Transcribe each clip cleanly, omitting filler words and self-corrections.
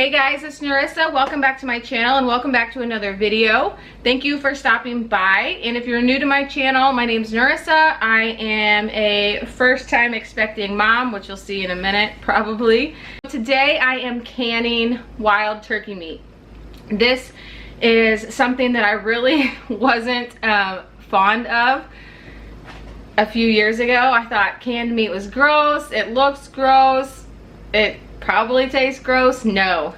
Hey guys, it's Narissa. Welcome back to my channel and welcome back to another video. Thank you for stopping by. And if you're new to my channel, my name's Narissa. I am a first-time expecting mom, which you'll see in a minute probably. Today I am canning wild turkey meat. This is something that I really wasn't fond of a few years ago. I thought canned meat was gross, it looks gross, it probably tastes gross. No,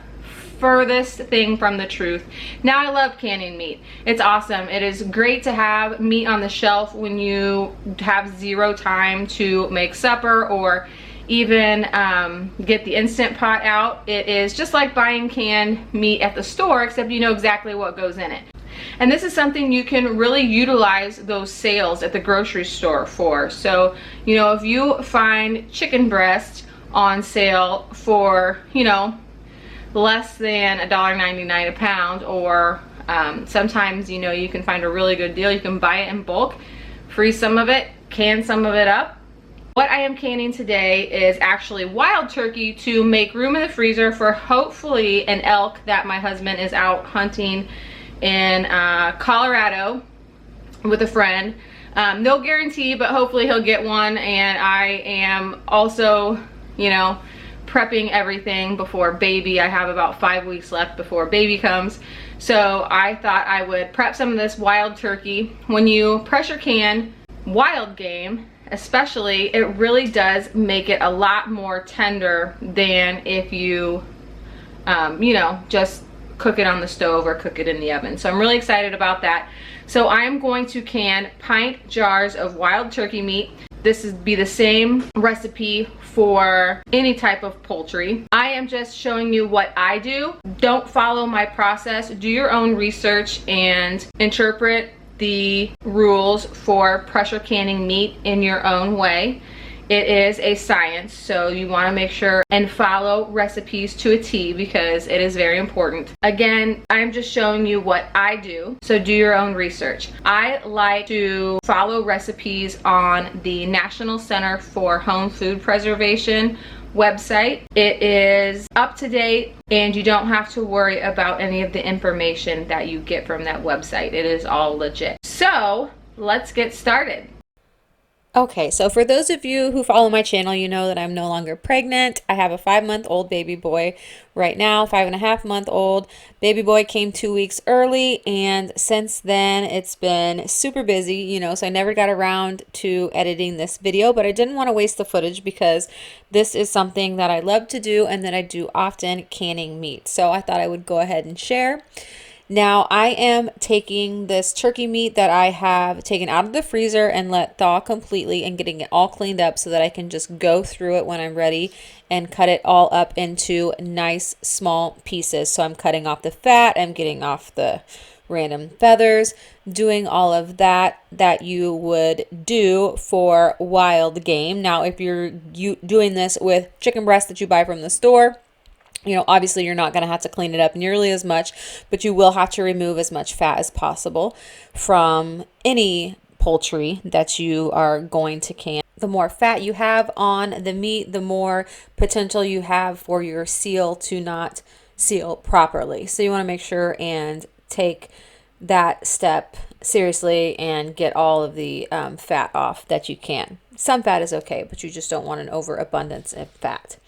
furthest thing from the truth. Now I love canning meat. It's awesome. It is great to have meat on the shelf when you have zero time to make supper or even get the Instant Pot out. It is just like buying canned meat at the store, except you know exactly what goes in it. And this is something you can really utilize those sales at the grocery store for. So, you know, if you find chicken breast on sale for, you know, less than $1.99 a pound, or sometimes, you know, you can find a really good deal. You can buy it in bulk, freeze some of it, can some of it up. What I am canning today is actually wild turkey to make room in the freezer for hopefully an elk that my husband is out hunting in Colorado with a friend. No guarantee, but hopefully he'll get one. And I am also, you know, prepping everything before baby. I have about 5 weeks left before baby comes. So I thought I would prep some of this wild turkey. When you pressure can wild game, especially, it really does make it a lot more tender than if you, you know, just cook it on the stove or cook it in the oven. So I'm really excited about that. So I am going to can pint jars of wild turkey meat. This is be the same recipe for any type of poultry. I am just showing you what I do. Don't follow my process. Do your own research and interpret the rules for pressure canning meat in your own way. It is a science, so you want to make sure and follow recipes to a T because it is very important. Again, I'm just showing you what I do, so do your own research. I like to follow recipes on the National Center for Home Food Preservation website. It is up to date and you don't have to worry about any of the information that you get from that website. It is all legit. So let's get started. Okay, so for those of you who follow my channel, you know that I'm no longer pregnant. I have a 5-month-old baby boy right now, 5.5-month-old. Baby boy came 2 weeks early, and since then it's been super busy, you know, so I never got around to editing this video, but I didn't want to waste the footage because this is something that I love to do and that I do often, canning meat. So I thought I would go ahead and share. Now I am taking this turkey meat that I have taken out of the freezer and let thaw completely and getting it all cleaned up so that I can just go through it when I'm ready and cut it all up into nice small pieces. So I'm cutting off the fat, I'm getting off the random feathers, doing all of that you would do for wild game. Now if you're doing this with chicken breast that you buy from the store, you know, obviously you're not going to have to clean it up nearly as much, but you will have to remove as much fat as possible from any poultry that you are going to can. The more fat you have on the meat, the more potential you have for your seal to not seal properly. So you want to make sure and take that step seriously and get all of the fat off that you can. Some fat is okay, but you just don't want an overabundance of fat.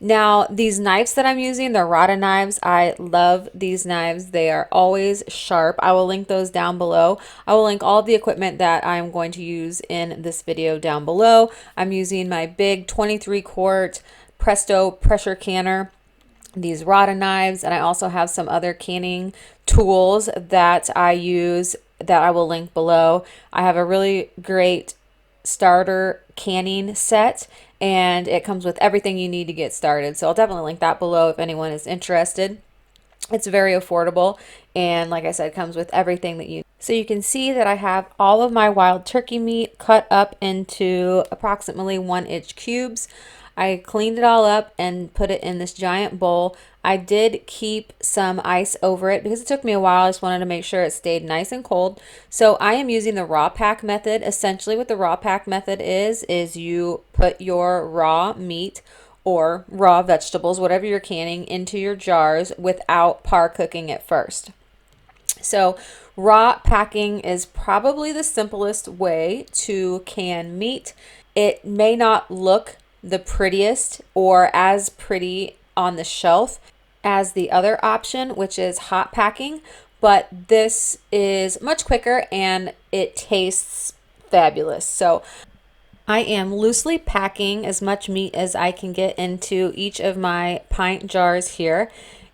Now, these knives that I'm using, they're Rada knives. I love these knives. They are always sharp. I will link those down below. I will link all the equipment that I'm going to use in this video down below. I'm using my big 23-quart Presto pressure canner, these Rada knives, and I also have some other canning tools that I use that I will link below. I have a really great starter canning set, and it comes with everything you need to get started. So I'll definitely link that below if anyone is interested. It's very affordable, and like I said, it comes with everything that you need. So you can see that I have all of my wild turkey meat cut up into approximately 1-inch cubes. I cleaned it all up and put it in this giant bowl. I did keep some ice over it because it took me a while. I just wanted to make sure it stayed nice and cold. So I am using the raw pack method. Essentially what the raw pack method is you put your raw meat or raw vegetables, whatever you're canning, into your jars without par cooking it first. So raw packing is probably the simplest way to can meat. It may not look the prettiest or as pretty on the shelf as the other option, which is hot packing, but this is much quicker and it tastes fabulous. So I am loosely packing as much meat as I can get into each of my pint jars here,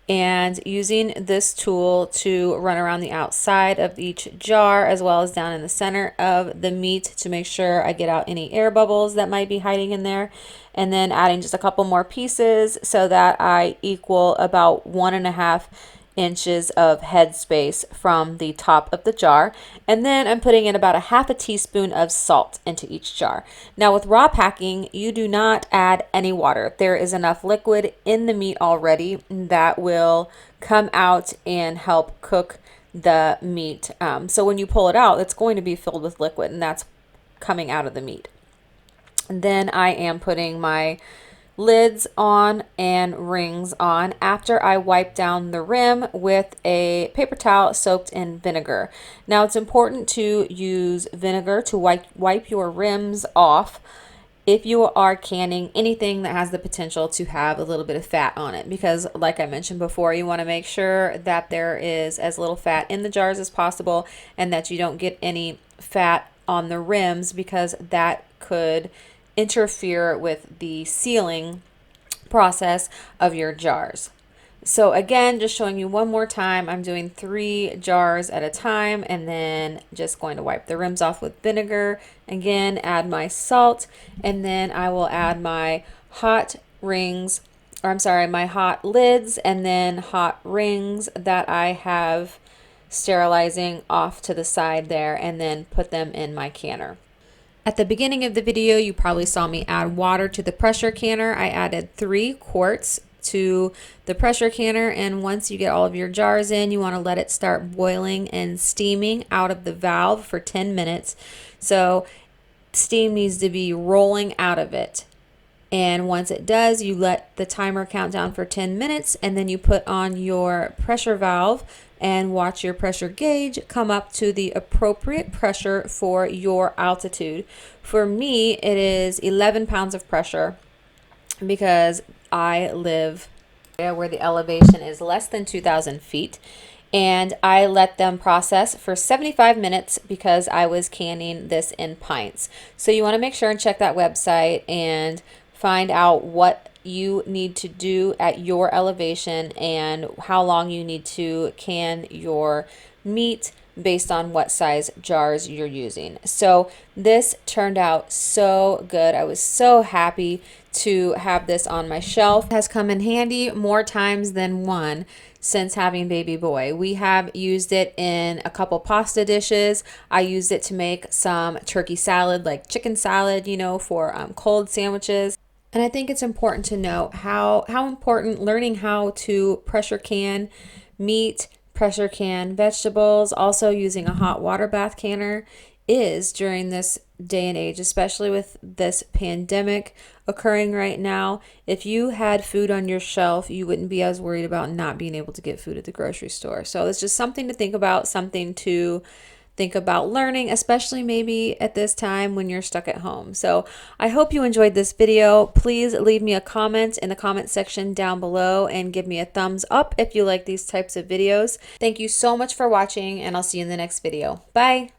and using this tool to run around the outside of each jar as well as down in the center of the meat to make sure I get out any air bubbles that might be hiding in there, and then adding just a couple more pieces so that I equal about 1.5 inches of headspace from the top of the jar. And then I'm putting in about a half a teaspoon of salt into each jar. Now with raw packing, you do not add any water. There is enough liquid in the meat already that will come out and help cook the meat. So when you pull it out, it's going to be filled with liquid, and that's coming out of the meat. And then I am putting my lids on and rings on after I wipe down the rim with a paper towel soaked in vinegar. Now it's important to use vinegar to wipe your rims off if you are canning anything that has the potential to have a little bit of fat on it, because like I mentioned before, you want to make sure that there is as little fat in the jars as possible and that you don't get any fat on the rims, because that could interfere with the sealing process of your jars. So again, just showing you one more time, I'm doing 3 jars at a time and then just going to wipe the rims off with vinegar. Again, add my salt, and then I will add my hot rings, or I'm sorry, my hot lids and then hot rings that I have sterilizing off to the side there, and then put them in my canner. At the beginning of the video, you probably saw me add water to the pressure canner. I added 3 quarts to the pressure canner, and once you get all of your jars in, you want to let it start boiling and steaming out of the valve for 10 minutes. So steam needs to be rolling out of it. And once it does, you let the timer count down for 10 minutes, and then you put on your pressure valve and watch your pressure gauge come up to the appropriate pressure for your altitude. For me, it is 11 pounds of pressure because I live where the elevation is less than 2,000 feet. And I let them process for 75 minutes because I was canning this in pints. So you want to make sure and check that website and find out what you need to do at your elevation and how long you need to can your meat based on what size jars you're using. So this turned out so good. I was so happy to have this on my shelf. It has come in handy more times than one since having baby boy. We have used it in a couple pasta dishes. I used it to make some turkey salad, like chicken salad, you know, for cold sandwiches. And I think it's important to note how important learning how to pressure can meat, pressure can vegetables, also using a hot water bath canner is during this day and age, especially with this pandemic occurring right now. If you had food on your shelf, you wouldn't be as worried about not being able to get food at the grocery store. So it's just something to think about, something to think about learning, especially maybe at this time when you're stuck at home. So I hope you enjoyed this video. Please leave me a comment in the comment section down below and give me a thumbs up if you like these types of videos. Thank you so much for watching, and I'll see you in the next video. Bye.